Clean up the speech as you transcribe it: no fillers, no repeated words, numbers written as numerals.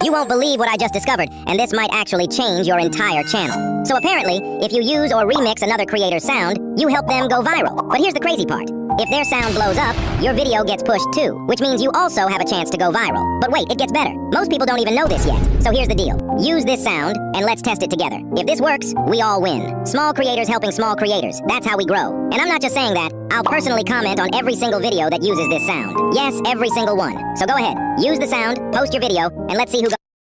You won't believe what I just discovered, and this might actually change your entire channel. So apparently, if you use or remix another creator's sound, you help them go viral. But here's the crazy part. If their sound blows up, your video gets pushed too, which means you also have a chance to go viral. But wait, it gets better. Most people don't even know this yet. So here's the deal. Use this sound, and let's test it together. If this works, we all win. Small creators helping small creators. That's how we grow. And I'm not just saying that. I'll personally comment on every single video that uses this sound. Yes, every single one. So go ahead, use the sound, post your video, and let's see who goes.